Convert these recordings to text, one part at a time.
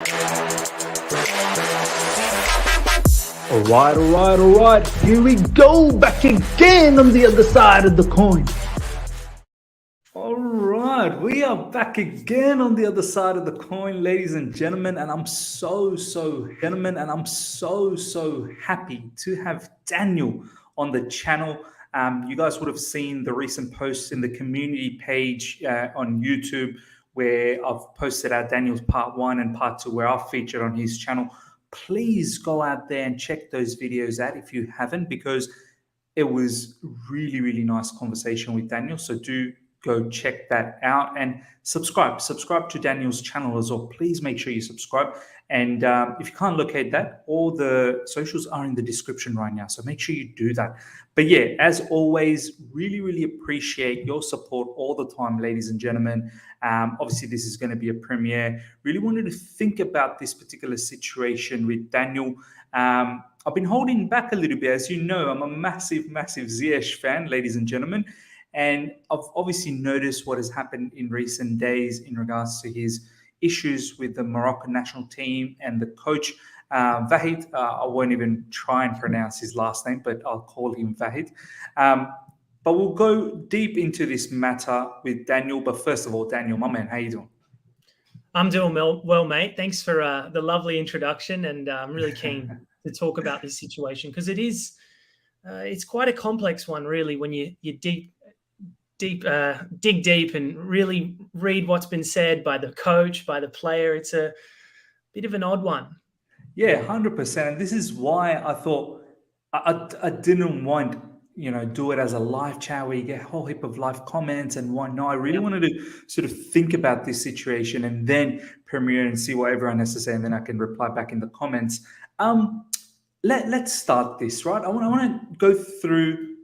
All right. Here we go, back again on the other side of the coin. All right, we are back again on the other side of the coin, ladies and gentlemen, and I'm so happy to have Daniel on the channel. You guys would have seen the recent posts in the community page on YouTube where I've posted out Daniel's part 1 and part 2 where I've featured on his channel. Please go out there and check those videos out if you haven't, because it was really nice conversation with Daniel. So do go check that out and subscribe to Daniel's channel as well. Please make sure you subscribe. And if you can't locate that, all the socials are in the description right now. So make sure you do that. But yeah, as always, really appreciate your support all the time, ladies and gentlemen. Obviously, this is going to be a premiere. Really wanted to think about this particular situation with Daniel. I've been holding back a little bit. As you know, I'm a massive Ziyech fan, ladies and gentlemen. And I've obviously noticed what has happened in recent days in regards to his issues with the Moroccan national team and the coach, Vahid. I won't even try and pronounce his last name, but I'll call him Vahid. But we'll go deep into this matter with Daniel. But first of all, Daniel, my man, how you doing? I'm doing well, mate. Thanks for the lovely introduction, and I'm really keen to talk about this situation because it's quite a complex one, really, when you dig deep and really read what's been said by the coach, by the player. It's a bit of an odd one. Yeah, 100%. And this is why I thought I didn't want, do it as a live chat where you get a whole heap of live comments and whatnot. I really wanted to sort of think about this situation and then premiere and see what everyone has to say, and then I can reply back in the comments. Let's start this, right? I want to go through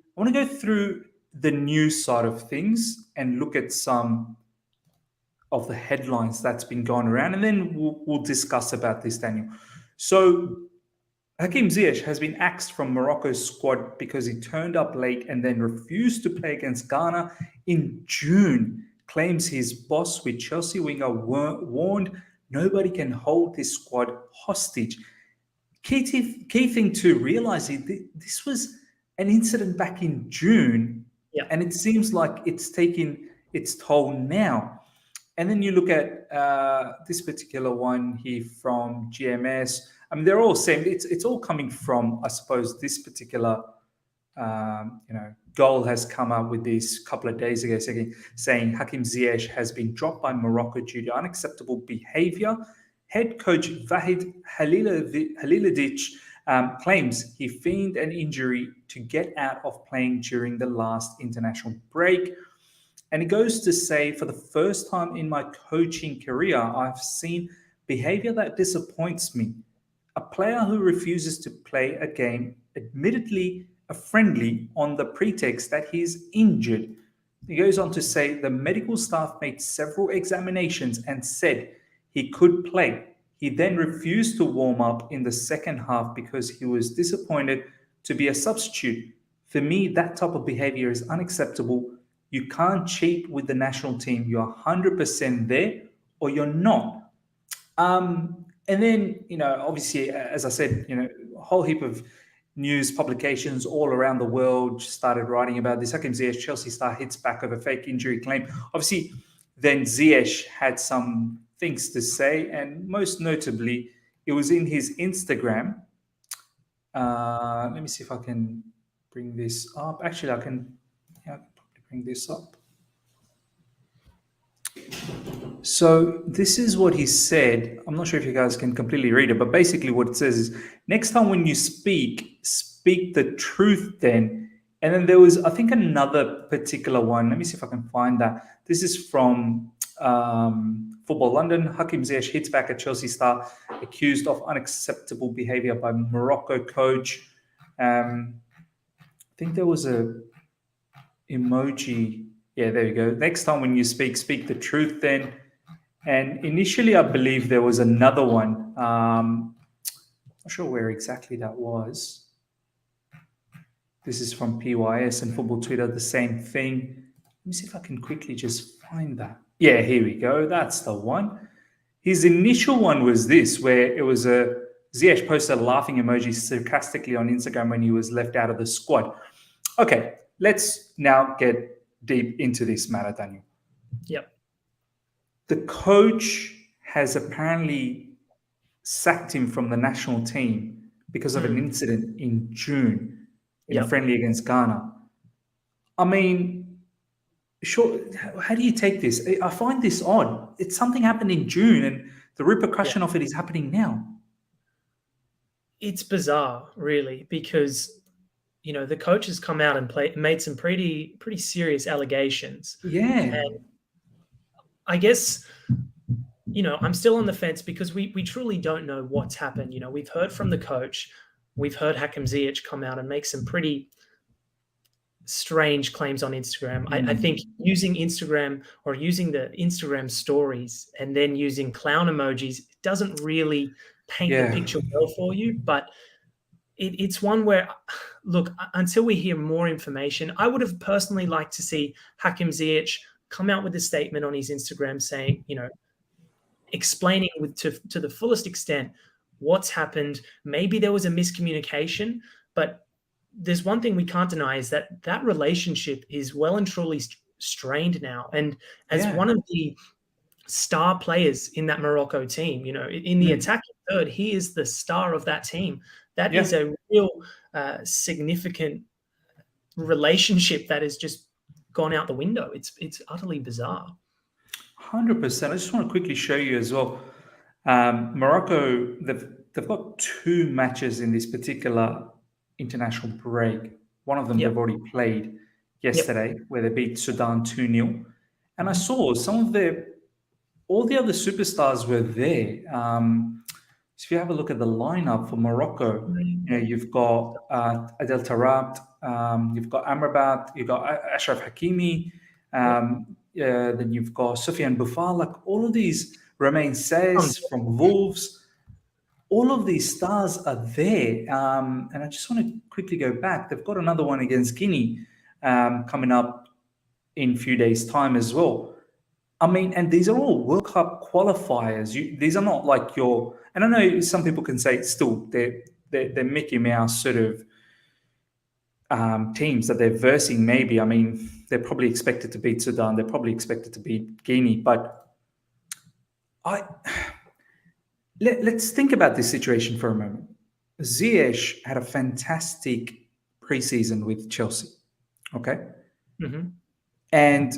the news side of things and look at some of the headlines that's been going around, and then we'll discuss about this, Daniel. So Hakim Ziyech has been axed from Morocco's squad because he turned up late and then refused to play against Ghana in June. Claims his boss with Chelsea winger warned nobody can hold this squad hostage. Key thing to realize is this was an incident back in June, and it seems like it's taking its toll now. And then you look at this particular one here from GMS. I mean, they're all same. It's all coming from, I suppose, this particular, goal has come up with this a couple of days ago, saying Hakim Ziyech has been dropped by Morocco due to unacceptable behavior. Head coach Vahid Halilhodzic claims he feigned an injury to get out of playing during the last international break. And he goes to say, for the first time in my coaching career, I've seen behavior that disappoints me. A player who refuses to play a game, admittedly a friendly, on the pretext that he's injured. He goes on to say the medical staff made several examinations and said he could play. He then refused to warm up in the second half because he was disappointed to be a substitute. For me, that type of behavior is unacceptable. You can't cheat with the national team. You're 100% there or you're not. And then, obviously, as I said, a whole heap of news publications all around the world started writing about this. Hakim Ziyech, Chelsea star, hits back of a fake injury claim. Obviously, then Ziyech had some things to say, and most notably, it was in his Instagram. Let me see if I can bring this up. Actually, I can probably bring this up. So this is what he said. I'm not sure if you guys can completely read it, but basically what it says is, next time when you speak the truth then. And then there was, I think, another particular one. Let me see if I can find that. This is from Football London. Hakim Ziyech hits back at Chelsea star accused of unacceptable behavior by Morocco coach. I think there was a emoji. Yeah, there you go. Next time when you speak the truth then. And initially, I believe there was another one. Not sure where exactly that was. This is from PYS and Football Twitter, the same thing. Let me see if I can quickly just find that. Yeah, here we go. That's the one. His initial one was this, where it was a Ziyech posted a laughing emoji sarcastically on Instagram when he was left out of the squad. Okay, let's now get deep into this matter, Daniel. Yep. The coach has apparently sacked him from the national team because of an incident in June in a friendly against Ghana. I mean, sure, how do you take this? I find this odd. It's something happened in June and the repercussion of it is happening now. It's bizarre, really, because the coach has come out and made some pretty serious allegations. Yeah. And I guess, I'm still on the fence because we truly don't know what's happened. We've heard from the coach, we've heard Hakim Ziyech come out and make some pretty strange claims on Instagram. I think using Instagram or using the Instagram stories and then using clown emojis doesn't really paint the picture well for you. But it's one where, look, until we hear more information, I would have personally liked to see Hakim Ziyech come out with a statement on his Instagram saying, explaining to the fullest extent what's happened. Maybe there was a miscommunication, but there's one thing we can't deny is that relationship is well and truly strained now. And as one of the star players in that Morocco team, in the attacking third, he is the star of that team. That is a real significant relationship that has just gone out the window. It's utterly bizarre. 100%. I just want to quickly show you as well. Morocco, they've got 2 matches in this particular international break. One of them they've already played yesterday, where they beat Sudan 2-0. And I saw all the other superstars were there. So if you have a look at the lineup for Morocco, you've got Adel Tarabt, you've got Amrabat, you've got Ashraf Hakimi, then you've got Sofiane Boufal, like all of these, Romain Saez from Wolves. All of these stars are there. And I just want to quickly go back. They've got another one against Guinea coming up in a few days' time as well. I mean, and these are all World Cup qualifiers. These are not like and I know some people can say still they're Mickey Mouse sort of teams that they're versing maybe. I mean, they're probably expected to beat Sudan. They're probably expected to beat Guinea. But let's think about this situation for a moment. Ziyech had a fantastic preseason with Chelsea, okay? Mm-hmm. And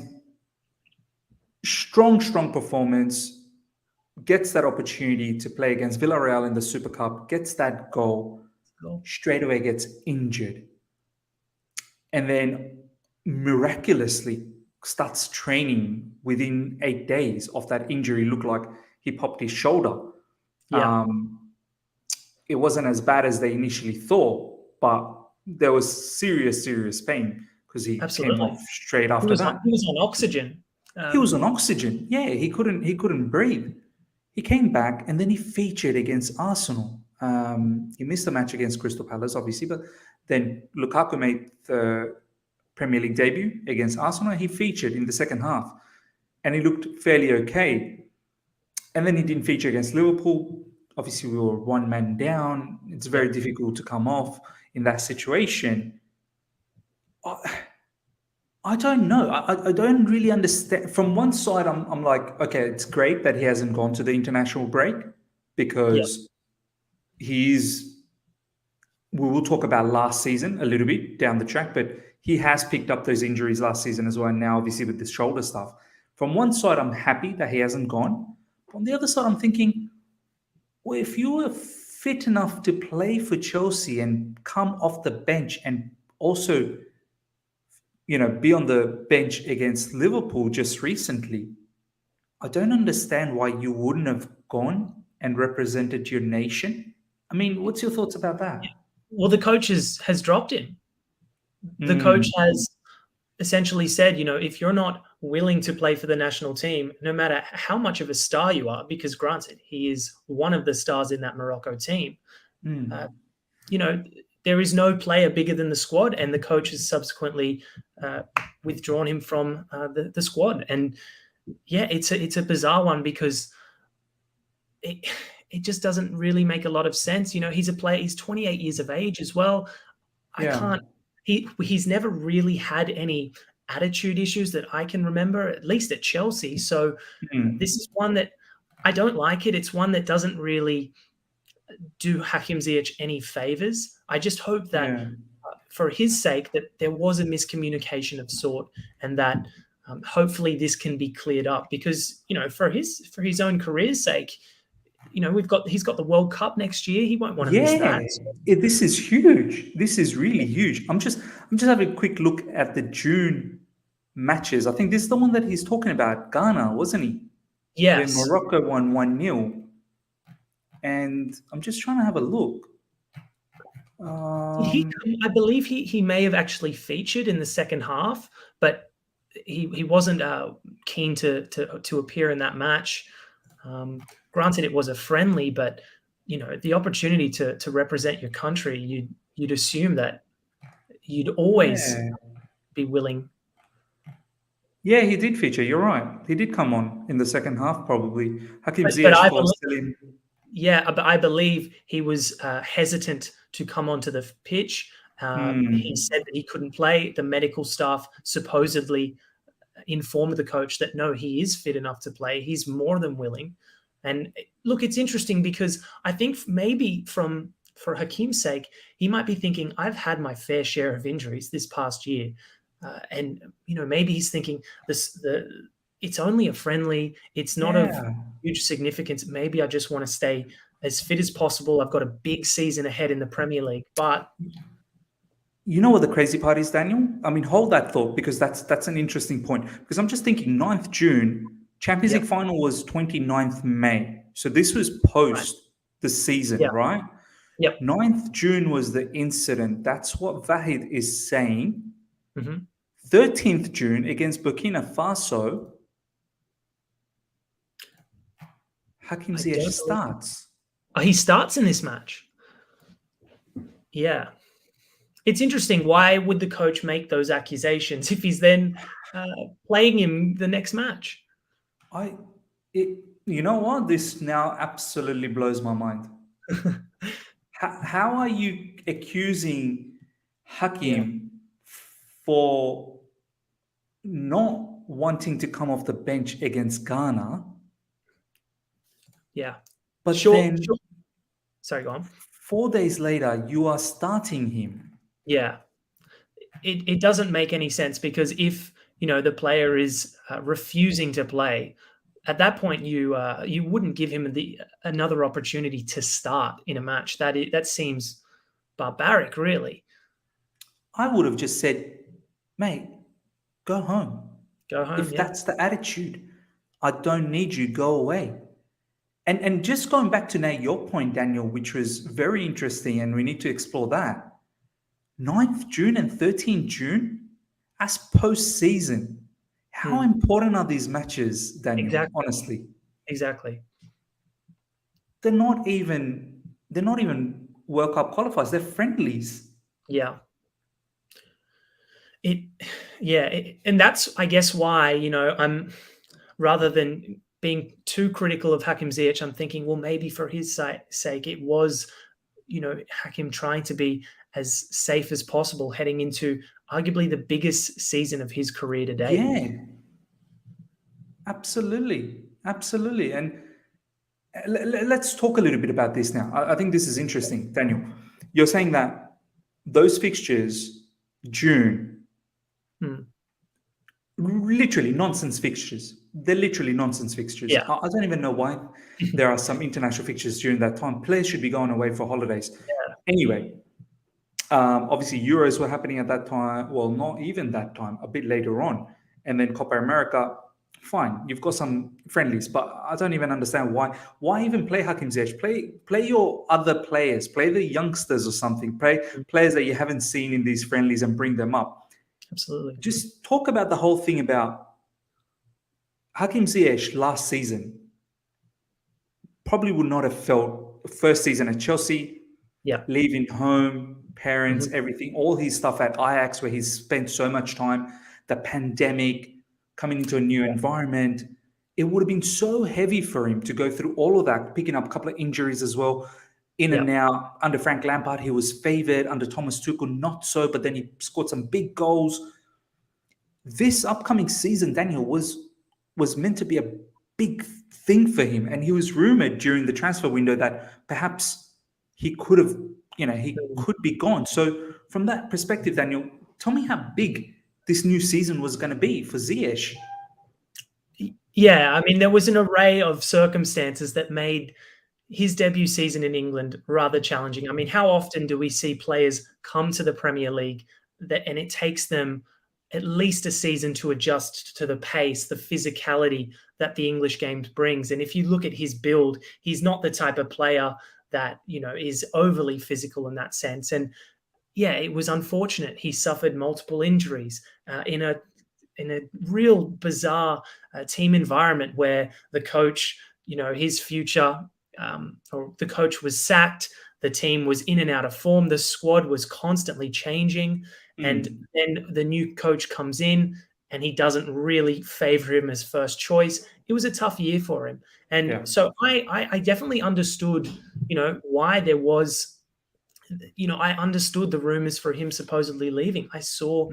strong performance, gets that opportunity to play against Villarreal in the Super Cup, gets that goal, straight away gets injured. And then miraculously starts training within 8 days of that injury. Looked like he popped his shoulder. It wasn't as bad as they initially thought, but there was serious pain because he came off straight after that. He was on oxygen. He was on oxygen. Yeah, he couldn't breathe. He came back and then he featured against Arsenal. He missed the match against Crystal Palace, obviously, but then Lukaku made the Premier League debut against Arsenal. He featured in the second half and he looked fairly okay. And then he didn't feature against Liverpool. Obviously, we were 1 man down. It's very difficult to come off in that situation. I don't know. I don't really understand. From one side, I'm like, okay, it's great that he hasn't gone to the international break because we will talk about last season a little bit down the track, but he has picked up those injuries last season as well. And now obviously with the shoulder stuff. From one side, I'm happy that he hasn't gone. On the other side, I'm thinking, well, if you were fit enough to play for Chelsea and come off the bench and also, be on the bench against Liverpool just recently, I don't understand why you wouldn't have gone and represented your nation. I mean, what's your thoughts about that? Well, the coach has dropped him. The coach has essentially said, if you're not willing to play for the national team, no matter how much of a star you are, because granted, he is one of the stars in that Morocco team, there is no player bigger than the squad, and the coach has subsequently withdrawn him from the squad. And it's a bizarre one because it just doesn't really make a lot of sense. He's a player. He's 28 years of age as well. I Yeah. can't. He's never really had any attitude issues that I can remember, at least at Chelsea. So this is one that I don't like it. It's one that doesn't really do Hakim Ziyech any favors. I just hope that Yeah. for his sake that there was a miscommunication of sort, and that hopefully this can be cleared up, because for his own career's sake, he's got the World Cup next year. He won't want to miss that. This is huge. This is really huge. I'm just having a quick look at the June matches. I think this is the one that he's talking about. Ghana, wasn't he? Yes. When Morocco won 1-0. And I'm just trying to have a look. I believe he may have actually featured in the second half, but he wasn't keen to appear in that match. Granted, it was a friendly, but the opportunity to represent your country, you'd assume that you'd always be willing. Yeah, he did feature. You're right. He did come on in the second half, probably. Hakim Ziyech was still in. Yeah, but I believe he was hesitant to come onto the pitch. He said that he couldn't play. The medical staff supposedly informed the coach that no, he is fit enough to play. He's more than willing. And look, it's interesting because I think maybe for Hakim's sake, he might be thinking, I've had my fair share of injuries this past year. And maybe he's thinking it's only a friendly. It's not of huge significance. Maybe I just want to stay as fit as possible. I've got a big season ahead in the Premier League. But you know what the crazy part is, Daniel? I mean, hold that thought, because that's an interesting point. Because I'm just thinking 9th June, Champions League final was 29th May. So this was post the season, right? Yep. 9th June was the incident. That's what Vahid is saying. 13th June against Burkina Faso, Hakim Ziyech starts. He starts in this match. Yeah. It's interesting. Why would the coach make those accusations if he's then playing him the next match? You know what? This now absolutely blows my mind. How are you accusing Hakim for not wanting to come off the bench against Ghana? Yeah. But then, sorry, go on. 4 days later, you are starting him. Yeah. It doesn't make any sense, because if, the player is refusing to play, at that point you wouldn't give him another opportunity to start in a match. That seems barbaric, really. I would have just said, mate, go home. Go home. If that's the attitude, I don't need you. Go away. And just going back to now your point, Daniel, which was very interesting, and we need to explore that. 9th June and 13th June as post-season. How important are these matches, Daniel? Exactly. Honestly. Exactly. They're not even World Cup qualifiers. They're friendlies. Yeah. And that's, I guess, why, I'm, rather than being too critical of Hakim Ziyech, I'm thinking, well, maybe for his sake, it was, Hakim trying to be as safe as possible heading into arguably the biggest season of his career to date. Yeah, absolutely. Absolutely. And let's talk a little bit about this now. I think this is interesting, Daniel. You're saying that those fixtures, June, literally nonsense fixtures. They're literally nonsense fixtures. Yeah. I don't even know why there are some international fixtures during that time. Players should be going away for holidays. Yeah. Anyway, obviously Euros were happening at that time. Well, not even that time, a bit later on. And then Copa America, fine. You've got some friendlies, but I don't even understand why even play Hakim Ziyech. Play your other players. Play the youngsters or something. Play players that you haven't seen in these friendlies and bring them up. Absolutely. Just talk about the whole thing about Hakim Ziyech last season. Probably would not have felt first season at Chelsea, leaving home, parents, everything, all his stuff at Ajax, where he's spent so much time, the pandemic, coming into a new environment, it would have been so heavy for him to go through all of that, picking up a couple of injuries as well, in and out. Under Frank Lampard, he was favoured. Under Thomas Tuchel, not so, but then he scored some big goals. This upcoming season, Daniel, was meant to be a big thing for him, and he was rumoured during the transfer window that perhaps he could have, he could be gone. So from that perspective, Daniel, tell me how big this new season was going to be for Ziyech. Yeah, I mean, there was an array of circumstances that made his debut season in England rather challenging. I mean, how often do we see players come to the Premier League and it takes them at least a season to adjust to the pace, the physicality that the English game brings? And if you look at his build, he's not the type of player that, is overly physical in that sense. And yeah, it was unfortunate. He suffered multiple injuries in a real bizarre team environment where the coach, his future, or the coach was sacked. The team was in and out of form. The squad was constantly changing. And then the new coach comes in and he doesn't really favor him as first choice. It was a tough year for him. And so I definitely understood, why there was, I understood the rumors for him supposedly leaving. I saw,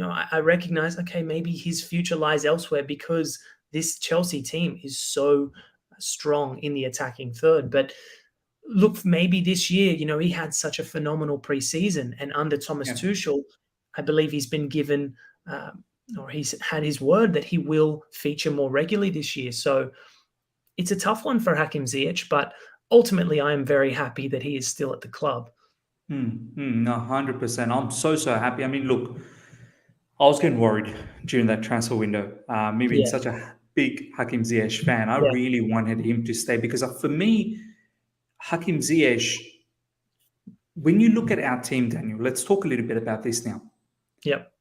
I recognized, okay, maybe his future lies elsewhere because this Chelsea team is so strong in the attacking third. But look, maybe this year, he had such a phenomenal preseason, and under Thomas Tuchel, I believe he's been given, or he's had his word that he will feature more regularly this year. So it's a tough one for Hakim Ziyech, but ultimately I am very happy that he is still at the club. 100%. I'm so happy. I mean, look, I was getting worried during that transfer window. Me being such a big Hakim Ziyech fan, I really wanted him to stay because for me, Hakim Ziyech, when you look at our team, Daniel, let's talk a little bit about this now. Yep.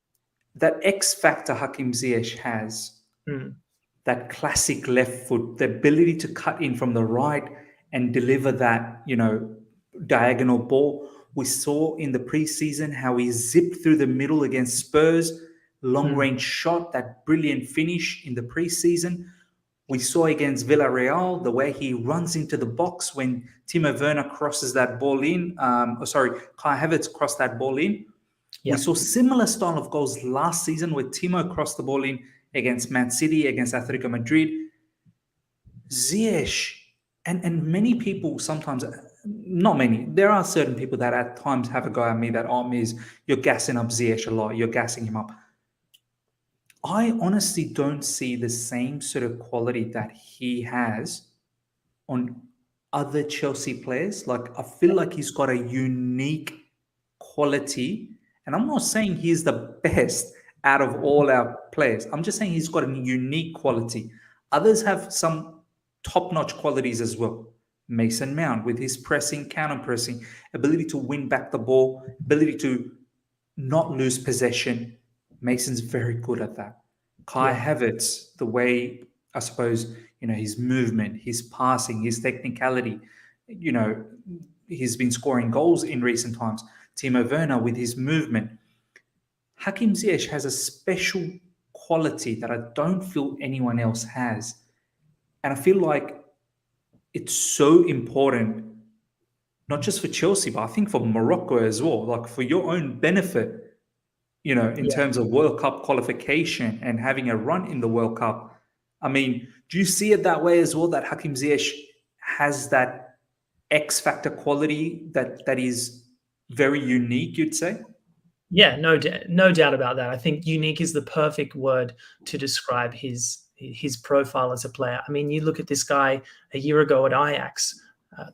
That X factor Hakim Ziyech has, that classic left foot, the ability to cut in from the right and deliver that, diagonal ball. We saw in the preseason how he zipped through the middle against Spurs, long-range shot, that brilliant finish in the preseason. We saw against Villarreal the way he runs into the box when Timo Werner crosses that ball in. Kai Havertz crossed that ball in. Yep. We saw similar style of goals last season where Timo crossed the ball in against Man City, against Atletico Madrid. Ziyech, and many people sometimes, not many, there are certain people that at times have a go at me that, you're gassing up Ziyech a lot, you're gassing him up. I honestly don't see the same sort of quality that he has on other Chelsea players. Like, I feel like he's got a unique quality. And I'm not saying he's the best out of all our players. I'm just saying he's got a unique quality. Others have some top-notch qualities as well. Mason Mount with his pressing, counter-pressing, ability to win back the ball, ability to not lose possession. Mason's very good at that. Kai Havertz, the way, I suppose, his movement, his passing, his technicality, he's been scoring goals in recent times. Timo Werner with his movement. Hakim Ziyech has a special quality that I don't feel anyone else has. And I feel like it's so important, not just for Chelsea, but I think for Morocco as well, like for your own benefit, in terms of World Cup qualification and having a run in the World Cup. I mean, do you see it that way as well, that Hakim Ziyech has that X factor quality that is very unique, you'd say? Yeah, no doubt about that. I think unique is the perfect word to describe his profile as a player. I mean, you look at this guy a year ago at Ajax,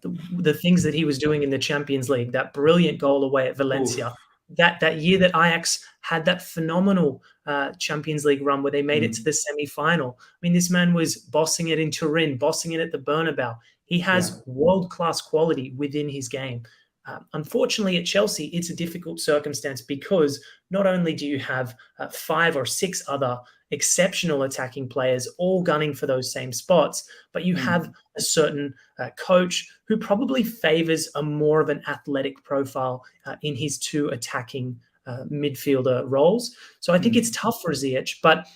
the things that he was doing in the Champions League, that brilliant goal away at Valencia. Oof. That year that Ajax had that phenomenal Champions League run where they made it to the semi-final. I mean, this man was bossing it in Turin, bossing it at the Bernabeu. He has world-class quality within his game. Unfortunately, at Chelsea, it's a difficult circumstance because not only do you have 5 or 6 other exceptional attacking players all gunning for those same spots, but you have a certain coach who probably favors a more of an athletic profile in his 2 attacking midfielder roles. So I think it's tough for Ziyech. But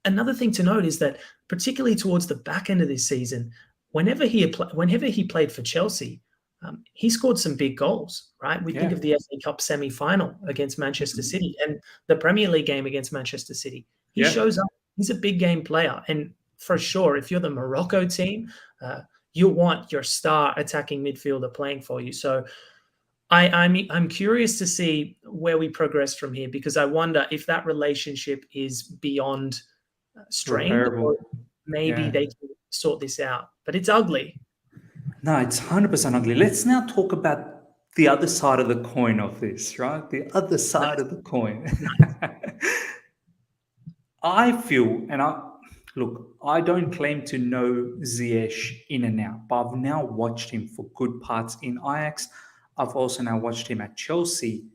another thing to note is that particularly towards the back end of this season, whenever he played for Chelsea, he scored some big goals, right? We think of the FA Cup semi-final against Manchester City and the Premier League game against Manchester City. He shows up. He's a big game player. And for sure, if you're the Morocco team, you want your star attacking midfielder playing for you. So I'm curious to see where we progress from here, because I wonder if that relationship is beyond strained, or maybe they can sort this out. But it's ugly. No, it's 100% ugly. Let's now talk about the other side of the coin of this, right? The other side of the coin. I feel, and I don't claim to know Ziyech in and out, but I've now watched him for good parts in Ajax. I've also now watched him at Chelsea.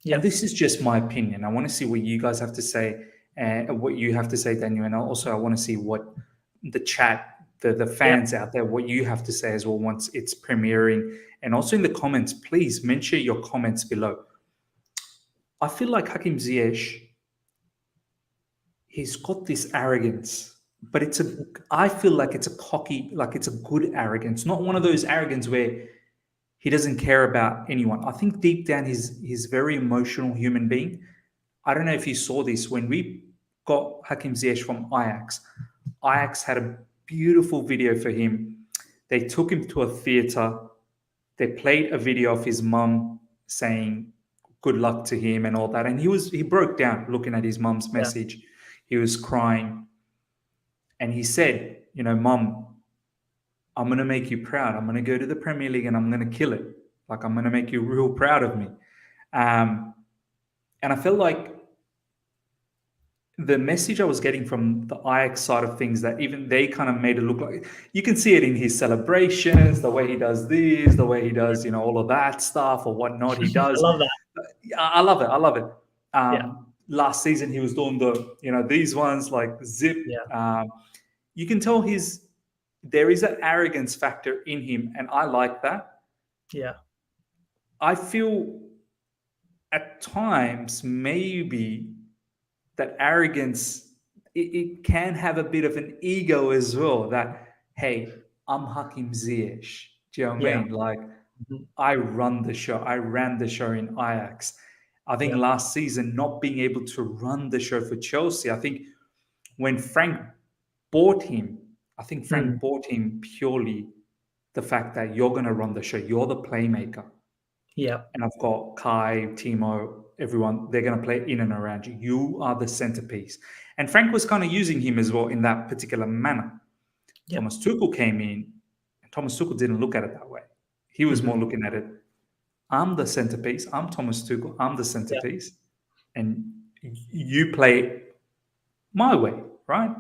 And this is just my opinion. I want to see what you guys have to say, and what you have to say, Daniel. And also I want to see what the chat, the fans out there, what you have to say as well once it's premiering. And also in the comments, please mention your comments below. I feel like Hakim Ziyech, he's got this arrogance, but I feel like it's a cocky, like it's a good arrogance, not one of those arrogance where he doesn't care about anyone. I think deep down he's a very emotional human being. I don't know if you saw this when we got Hakim Ziyech from Ajax. Ajax had a beautiful video for him. They took him to a theater. They played a video of his mum saying good luck to him and all that. And he broke down looking at his mum's message. He was crying. And he said, Mum, I'm going to make you proud. I'm going to go to the Premier League and I'm going to kill it. Like, I'm going to make you real proud of me. And I felt like the message I was getting from the Ajax side of things, that even they kind of made it look like, you can see it in his celebrations, the way he does this, the way he does, all of that stuff or whatnot he does. I love that. I love it. Last season he was doing the, these ones like zip. You can tell there is an arrogance factor in him, and I like that. I feel at times maybe that arrogance, it can have a bit of an ego as well, that, hey, I'm Hakim Ziyech. Do you know what I mean? Like, I run the show. I ran the show in Ajax. I think last season, not being able to run the show for Chelsea, I think when Frank bought him, Frank bought him purely the fact that you're going to run the show. You're the playmaker. And I've got Kai, Timo, everyone. They're going to play in and around you. You are the centerpiece. And Frank was kind of using him as well in that particular manner. Thomas Tuchel came in, and Thomas Tuchel didn't look at it that way. He was more looking at it, I'm the centerpiece. I'm Thomas Tuchel. I'm the centerpiece. And you play my way, right?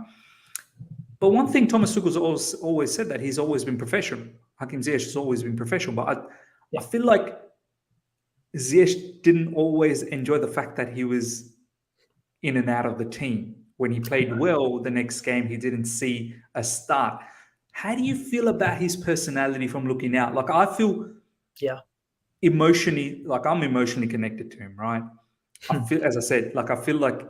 But one thing Thomas Tuchel's always said, that he's always been professional. Hakim Ziyech has always been professional. But I feel like Ziyech didn't always enjoy the fact that he was in and out of the team. When he played well, the next game he didn't see a start. How do you feel about his personality from looking out? Like, I feel emotionally, like I'm emotionally connected to him, right? I feel, as I said, like I feel like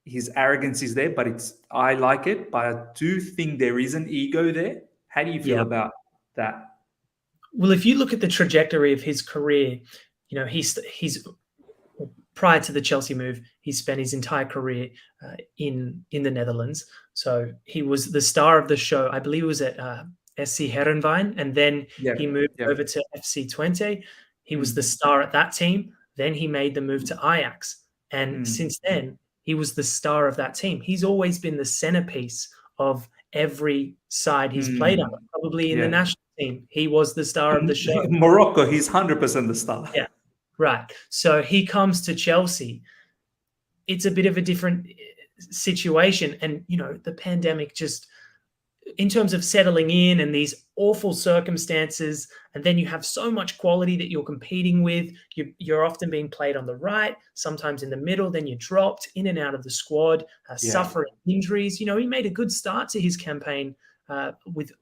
his arrogance is there, but I like it, but I do think there is an ego there. How do you feel about that? Well, if you look at the trajectory of his career, he's prior to the Chelsea move, he spent his entire career in the Netherlands. So he was the star of the show. I believe it was at SC Heerenveen, and then he moved over to FC Twente. He was the star at that team. Then he made the move to Ajax, and since then he was the star of that team. He's always been the centerpiece of every side he's played on. Probably in the national team, he was the star of the show. Morocco, he's 100% the star. Yeah, right. So he comes to Chelsea. It's a bit of a different situation, and the pandemic just, in terms of settling in and these awful circumstances, and then you have so much quality that you're competing with. You're often being played on the right, sometimes in the middle, then you're dropped in and out of the squad, suffering injuries. He made a good start to his campaign with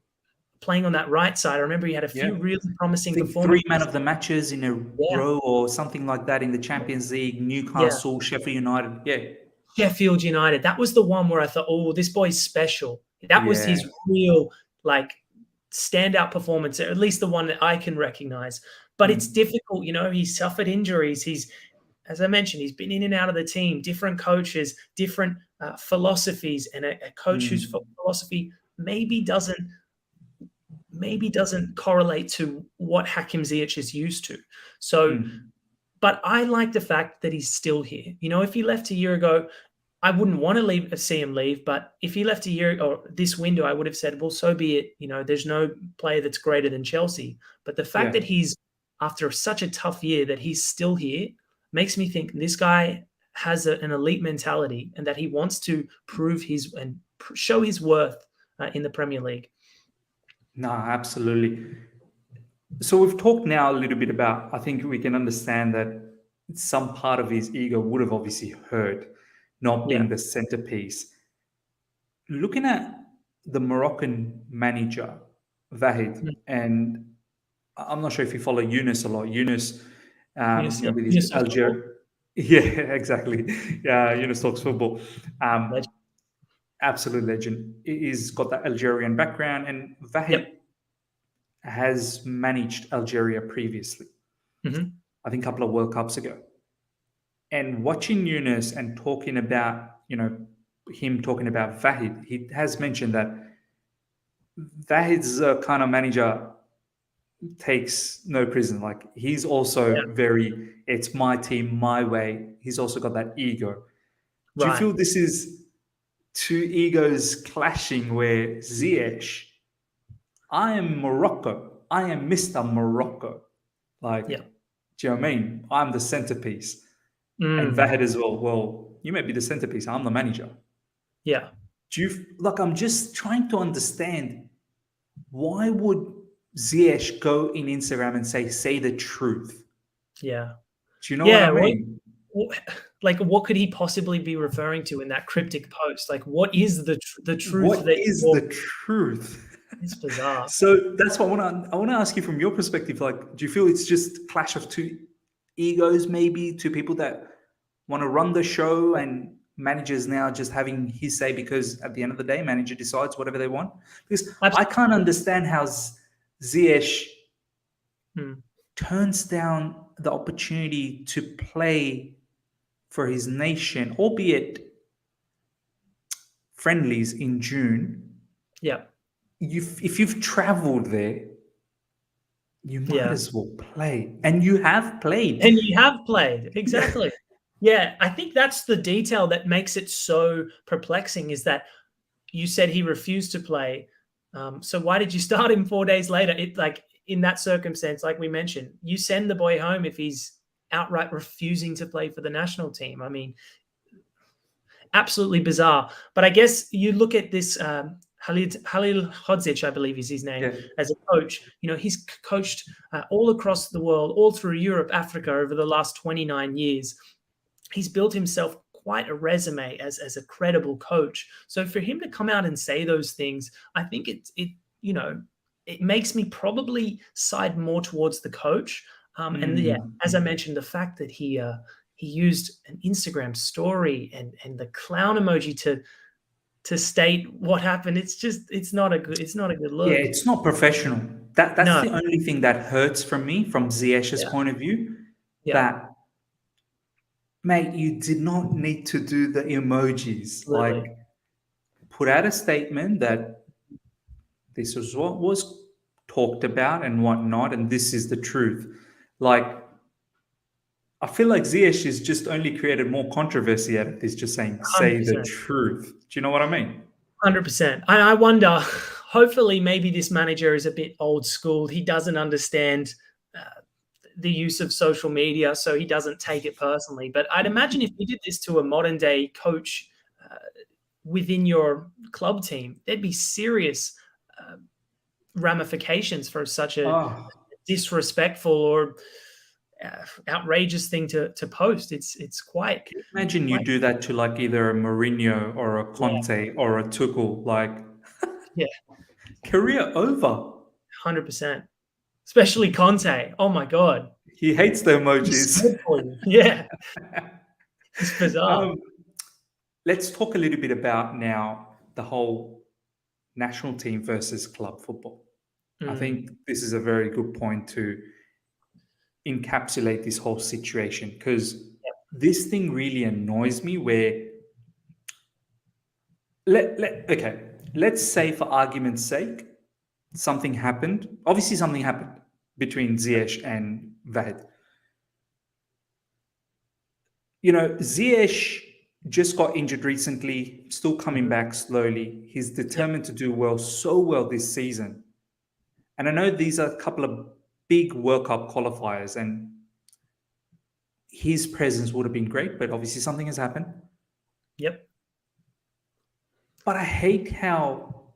playing on that right side. I remember he had a few really promising performances. 3 man of the matches in a row or something like that in the Champions League, Newcastle, Sheffield United. Sheffield United. That was the one where I thought, oh, this boy's special. That was Yeah. his real, like, standout performance, at least the one that I can recognize. But it's difficult, he's suffered injuries. As I mentioned, he's been in and out of the team, different coaches, different philosophies, and a coach whose philosophy maybe doesn't correlate to what Hakim Ziyech is used to. So, but I like the fact that he's still here. If he left a year ago, I wouldn't want to see him leave. But if he left a year or this window, I would have said, well, so be it. There's no player that's greater than Chelsea. But the fact that he's, after such a tough year, that he's still here makes me think this guy has an elite mentality and that he wants to prove and show his worth in the Premier League. No, absolutely. So we've talked now a little bit about, I think we can understand that some part of his ego would have obviously hurt not being the centerpiece. Looking at the Moroccan manager, Vahid, and I'm not sure if you follow Yunus a lot. Yunus, with his Algeria. Yeah, exactly. Yeah, Yunus talks football. Absolute legend. He's got that Algerian background, and Vahid has managed Algeria previously. I think a couple of World Cups ago. And watching Yunus and talking about, him talking about Vahid, he has mentioned that Vahid's kind of manager takes no prison. Like, he's also very, it's my team, my way. He's also got that ego. Do you feel this is two egos clashing where Ziyech, I am Morocco. I am Mr. Morocco. Like, do you know what I mean? I'm the centerpiece. And Vahid as well, you may be the centerpiece. I'm the manager. Yeah. I'm just trying to understand, why would Ziyech go in Instagram and say the truth? Yeah. Do you know what I mean? What could he possibly be referring to in that cryptic post? Like, what is the truth? What is the truth? It's bizarre. So that's what I want to ask you from your perspective. Like, do you feel it's just clash of two egos, maybe two people that want to run the show, and managers now just having his say, because at the end of the day, manager decides whatever they want? Because I can't understand how Ziyech turns down the opportunity to play for his nation, albeit friendlies in June. Yeah. If you've traveled there, you might as well play. And you have played. Exactly. Yeah, I think that's the detail that makes it so perplexing, is that you said he refused to play. So why did you start him 4 days later? In that circumstance, like we mentioned, you send the boy home if he's outright refusing to play for the national team. I mean, absolutely bizarre. But I guess you look at this Halilhodzic, I believe is his name, as a coach. He's coached all across the world, all through Europe, Africa, over the last 29 years. He's built himself quite a resume as a credible coach. So for him to come out and say those things, I think it makes me probably side more towards the coach. As I mentioned, the fact that he used an Instagram story and the clown emoji to state what happened, it's not a good look. Yeah, it's not professional. That's the only thing that hurts from Ziyech's point of view. That, mate, you did not need to do the emojis. Absolutely. Like, put out a statement that this was what was talked about and whatnot, and this is the truth. Like, I feel like Ziyech has just only created more controversy out of this, just saying, 100%. Say the truth. Do you know what I mean? 100%. I wonder, hopefully maybe this manager is a bit old school. He doesn't understand the use of social media, so he doesn't take it personally. But I'd imagine if you did this to a modern day coach within your club team, there'd be serious ramifications for such a disrespectful or outrageous thing to post. It's quite. Can you imagine you do that to like either a Mourinho or a Conte or a Tuchel, like career over. 100%. Especially Conte. Oh my God. He hates the emojis. Yeah. It's bizarre. Let's talk a little bit about now the whole national team versus club football. I Mm. think this is a very good point to encapsulate this whole situation, because this thing really annoys me where let's say, for argument's sake, something happened. Obviously something happened between Ziyech and Vahid. Ziyech just got injured recently, still coming back slowly. He's determined to do well, so well this season. And I know these are a couple of big World Cup qualifiers, and his presence would have been great, but obviously something has happened. Yep. But I hate how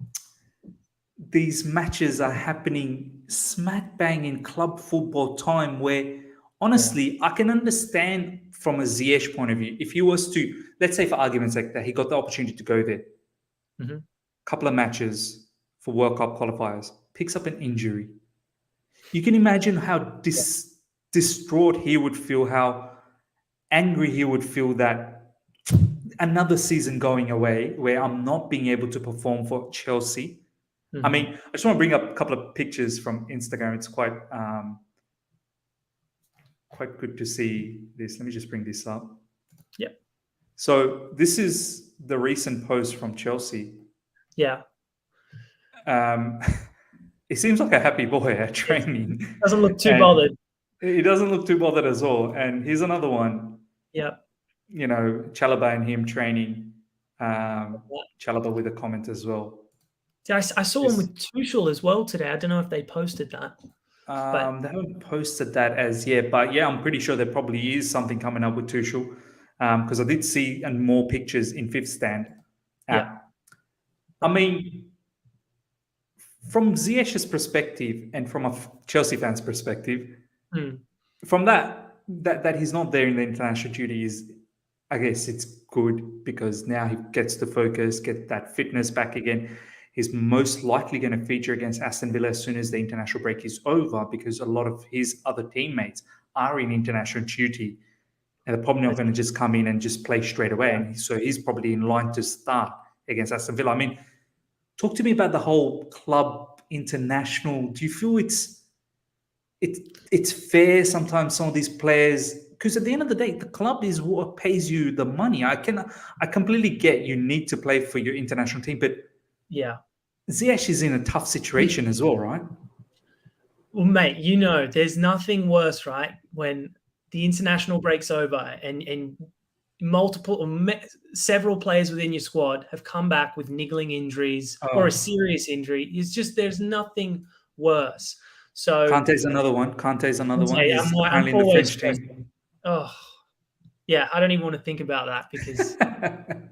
these matches are happening smack bang in club football time, where honestly, I can understand from a Ziyech point of view, if he was to, let's say for argument's sake, that he got the opportunity to go there, couple of matches for World Cup qualifiers, picks up an injury. You can imagine how distraught he would feel, how angry he would feel that another season going away where I'm not being able to perform for Chelsea. I mean, I just want to bring up a couple of pictures from Instagram. It's quite good to see this. Let me just bring this up. Yep. So this is the recent post from Chelsea. Yeah. He seems like a happy boy at training. Doesn't look too bothered. He doesn't look too bothered at all. And here's another one. Yeah. Chalobah and him training. Chalobah with a comment as well. I saw one with Tuchel as well today. I don't know if they posted that. They haven't posted that as yet, but yeah, I'm pretty sure there probably is something coming up with Tuchel, because I did see more pictures in Fifth Stand. Yeah. I mean, from Ziyech's perspective and from a Chelsea fan's perspective, from that he's not there in the international duty is, I guess it's good, because now he gets to focus, get that fitness back again. He's most likely going to feature against Aston Villa as soon as the international break is over, because a lot of his other teammates are in international duty, and they're probably not going to just come in and just play straight away. And so he's probably in line to start against Aston Villa. I mean, talk to me about the whole club international. Do you feel it's fair sometimes, some of these players? Because at the end of the day, the club is what pays you the money. I completely get you need to play for your international team, but yeah, Ziyech is in a tough situation as well, right? Well, mate, there's nothing worse, right? When the international break's over and several players within your squad have come back with niggling injuries or a serious injury. There's nothing worse. So Kante's another one. He's apparently in the French team. Oh, yeah. I don't even want to think about that, because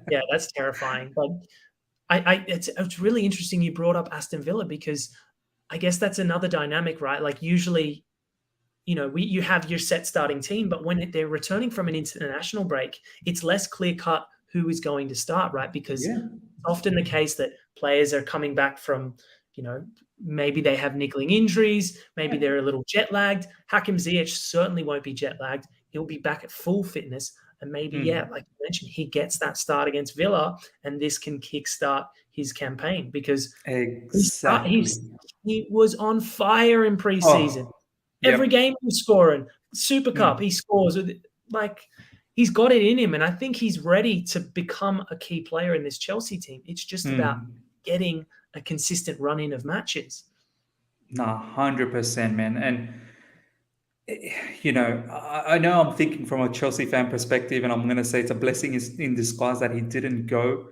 yeah, that's terrifying. But it's really interesting you brought up Aston Villa, because I guess that's another dynamic, right? Like usually, you have your set starting team, but when they're returning from an international break, it's less clear cut who is going to start, right? Because it's often the case that players are coming back from, maybe they have niggling injuries, maybe they're a little jet lagged. Hakim Ziyech certainly won't be jet lagged. He'll be back at full fitness. And maybe, like you mentioned, he gets that start against Villa, and this can kickstart his campaign, because he was on fire in preseason. Every game he's scoring. Super Cup, he scores. He's got it in him, and I think he's ready to become a key player in this Chelsea team. It's just about getting a consistent run-in of matches. No, 100%, man. And I know I'm thinking from a Chelsea fan perspective, and I'm going to say it's a blessing in disguise that he didn't go.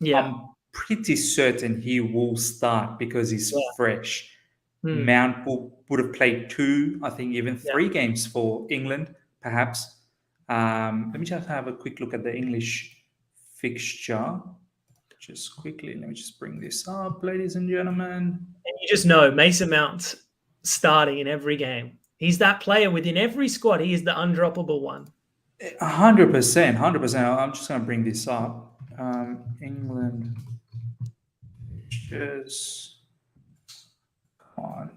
Yeah. I'm pretty certain he will start, because he's fresh. Mount would have played 2, I think even 3 games for England, perhaps. Let me just have a quick look at the English fixture. Just quickly, let me just bring this up, ladies and gentlemen. And you just know Mason Mount starting in every game. He's that player within every squad. He is the undroppable one. 100%. I'm just going to bring this up. England. Just come on.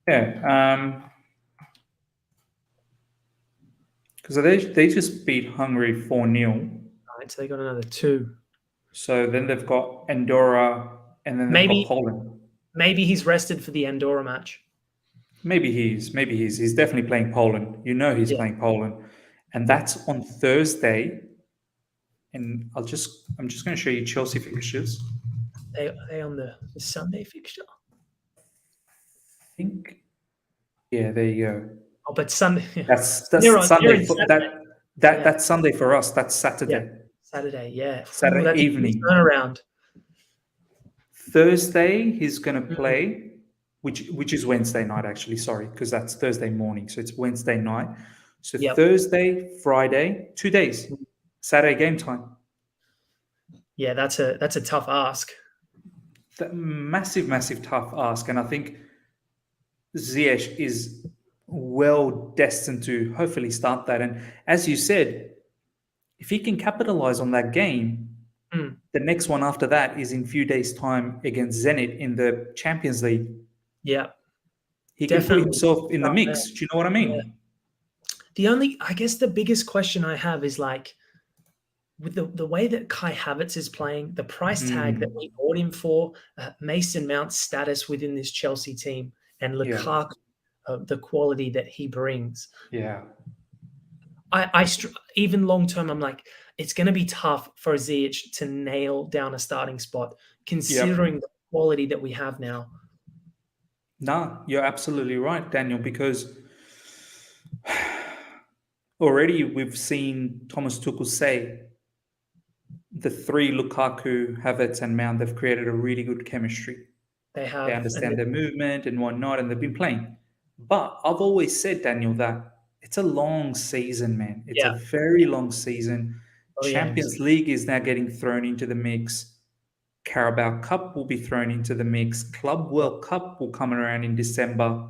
Yeah. Because they just beat Hungary 4-0. Right. right. So they got another 2. So then they've got Andorra, and then they've got Poland. Maybe he's rested for the Andorra match. Maybe he's definitely playing Poland. He's playing Poland, and that's on Thursday. And I'm just going to show you Chelsea fixtures. Are they on the Sunday fixture? I think, yeah, there you go. Oh, but Sunday. That's Sunday. That's Sunday for us. That's Saturday. Yeah, Saturday, yeah. Saturday evening. Turnaround. Thursday he's going to play, which is Wednesday night actually. Sorry, because that's Thursday morning, so it's Wednesday night. So Thursday, Friday, 2 days. Saturday game time. Yeah, that's a tough ask. Massive tough ask, and I think Ziyech is well destined to hopefully start that. And as you said, if he can capitalize on that game, the next one after that is in a few days' time against Zenit in the Champions League. Yeah. He can put himself in the mix. Do you know what I mean? Yeah. I guess the biggest question I have is like, with the way that Kai Havertz is playing, the price tag that we bought him for, Mason Mount's status within this Chelsea team, and Lukaku, the quality that he brings. Yeah. I even long term, I'm like, it's going to be tough for Ziyech to nail down a starting spot, considering the quality that we have now. No, you're absolutely right, Daniel, because already we've seen Thomas Tuchel say the 3 Lukaku, Havertz, and Mount, they've created a really good chemistry. They have. They understand their movement and whatnot, and they've been playing. But I've always said, Daniel, that it's a long season, man. It's a very long season. Champions League is now getting thrown into the mix. Carabao Cup will be thrown into the mix. Club World Cup will come around in December.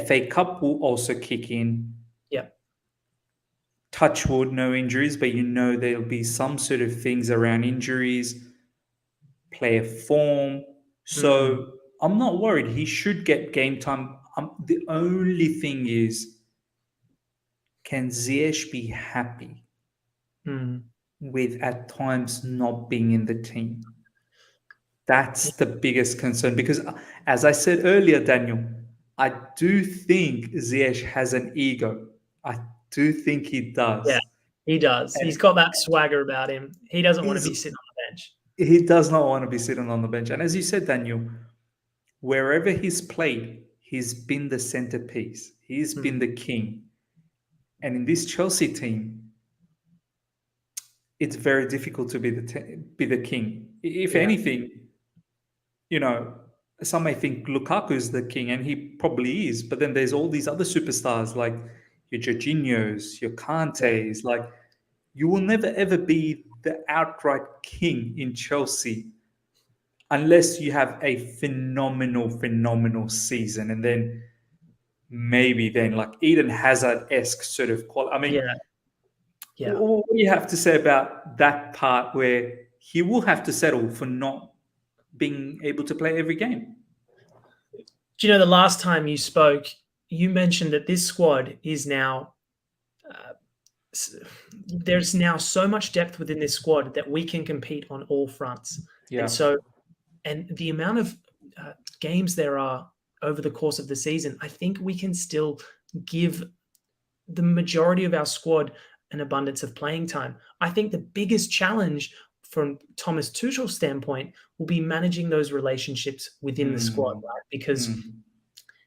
FA Cup will also kick in. Yeah. Touch wood, no injuries, but there'll be some sort of things around injuries, player form. So I'm not worried. He should get game time. The only thing is, can Ziyech be happy with at times not being in the team? That's the biggest concern, because as I said earlier, Daniel, I do think Ziyech has an ego. I do think he does. Yeah, he does. He's got that swagger about him. He doesn't want to be sitting on the bench. He does not want to be sitting on the bench. And as you said, Daniel, wherever he's played, he's been the centerpiece. He's been the king. And in this Chelsea team, it's very difficult to be the king. If anything, some may think Lukaku is the king, and he probably is. But then there's all these other superstars like your Jorginhos, your Kantes. Like, you will never ever be the outright king in Chelsea unless you have a phenomenal season, and then maybe like Eden Hazard-esque sort of quality. I mean, what do you have to say about that part where he will have to settle for not being able to play every game? Do you know, the last time you spoke, you mentioned that this squad is now there's now so much depth within this squad that we can compete on all fronts. Yeah. And the amount of games there are over the course of the season, I think we can still give the majority of our squad an abundance of playing time. I think the biggest challenge from Thomas Tuchel's standpoint will be managing those relationships within the squad, right? Because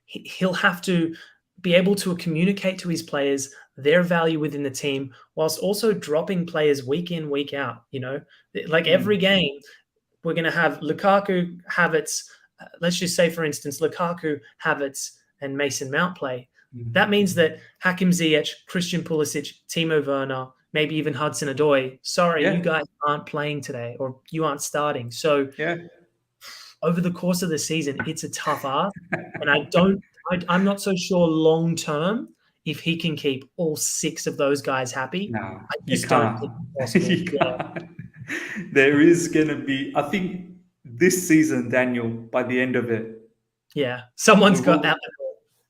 he'll have to be able to communicate to his players their value within the team, whilst also dropping players week in, week out. Like every game, we're going to have Lukaku, Havertz. Let's just say, for instance, Lukaku, Havertz, and Mason Mount play. That means that Hakim Ziyech, Christian Pulisic, Timo Werner, maybe even Hudson-Odoi, you guys aren't playing today, or you aren't starting. So over the course of the season, it's a tough ask. And I'm not so sure long term if he can keep all 6 of those guys happy. No, you can't. You can't. There is going to be, I think, this season, Daniel, by the end of it. Yeah, someone's got that.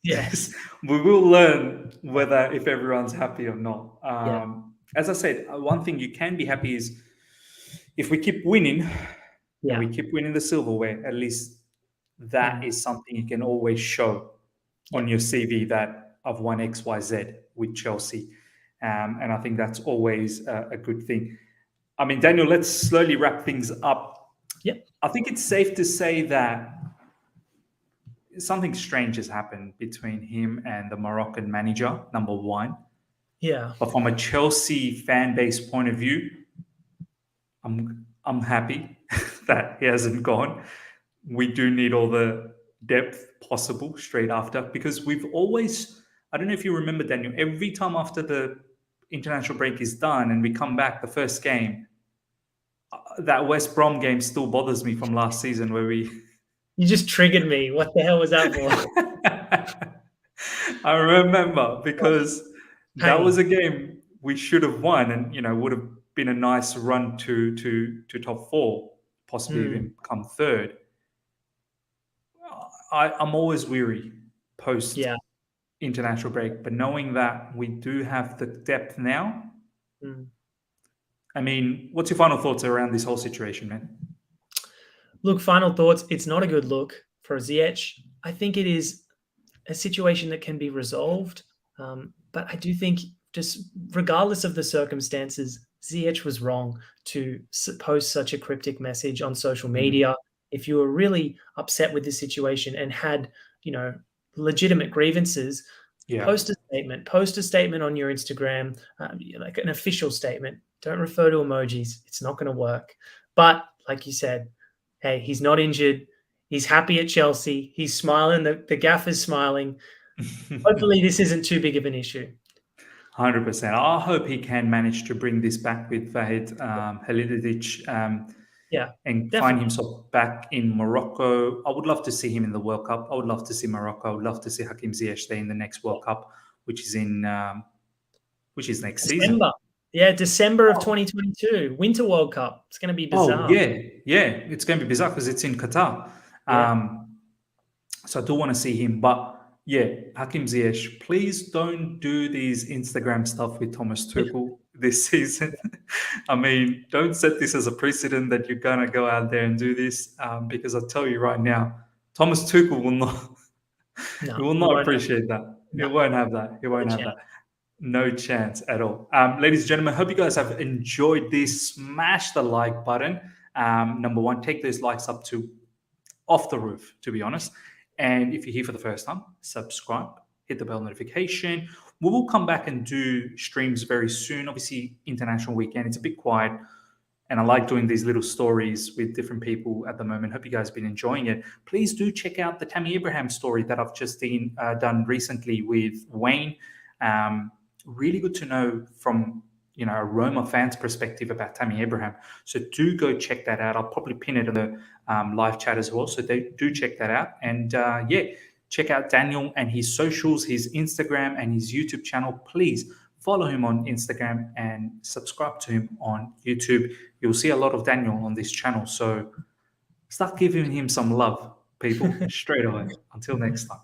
Yes, we will learn if everyone's happy or not. as I said, one thing you can be happy is if we keep winning and Yeah. we keep winning the silverware, at least that is something you can always show on Yeah. your CV that I've won XYZ with Chelsea. And I think that's always a good thing. I mean, Daniel, let's slowly wrap things up. Yeah. I think it's safe to say that something strange has happened between him and the Moroccan manager, number one. Yeah. But from a Chelsea fan base point of view, I'm happy that he hasn't gone. We do need all the depth possible straight after, because we've always, I don't know if you remember, Daniel, every time after the international break is done and we come back, the first game, that West Brom game still bothers me from last season where we. You just triggered me. What the hell was that for? I remember because that Pain. was a game we should have won, and would have been a nice run to top four, possibly even come third. I'm always weary post international break, but knowing that we do have the depth now. I mean, what's your final thoughts around this whole situation, man? Look, final thoughts. It's not a good look for Ziyech. I think it is a situation that can be resolved. But I do think, just regardless of the circumstances, Ziyech was wrong to post such a cryptic message on social media. If you were really upset with the situation and had, legitimate grievances, post a statement. Post a statement on your Instagram, like an official statement. Don't refer to emojis. It's not going to work. But like you said, hey, he's not injured. He's happy at Chelsea. He's smiling. The gaffer's smiling. Hopefully this isn't too big of an issue. 100%. I hope he can manage to bring this back with Vahid Halilhodzic and definitely find himself back in Morocco. I would love to see him in the World Cup. I would love to see Morocco. I would love to see Hakim Ziyech there in the next World Cup, which is next season. Yeah, December of 2022, Winter World Cup. It's going to be bizarre. Oh, yeah. It's going to be bizarre because it's in Qatar. So I do want to see him. But yeah, Hakim Ziyech, please don't do these Instagram stuff with Thomas Tuchel this season. I mean, don't set this as a precedent that you're going to go out there and do this, because I'll tell you right now, Thomas Tuchel will not, he will not appreciate that. He won't have that. He won't have that. No chance at all. Ladies and gentlemen, hope you guys have enjoyed this. Smash the like button. Number one, take those likes up to off the roof, to be honest. And if you're here for the first time, subscribe, hit the bell notification. We will come back and do streams very soon. Obviously, international weekend, it's a bit quiet. And I like doing these little stories with different people at the moment. Hope you guys have been enjoying it. Please do check out the Tammy Abraham story that I've just done recently with Wayne. Really good to know from a Roma fan's perspective about Tammy Abraham. So do go check that out. I'll probably pin it in the live chat as well. So they do check that out. And check out Daniel and his socials, his Instagram and his YouTube channel. Please follow him on Instagram and subscribe to him on YouTube. You'll see a lot of Daniel on this channel. So start giving him some love, people, straight away. Until next time.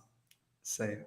See you.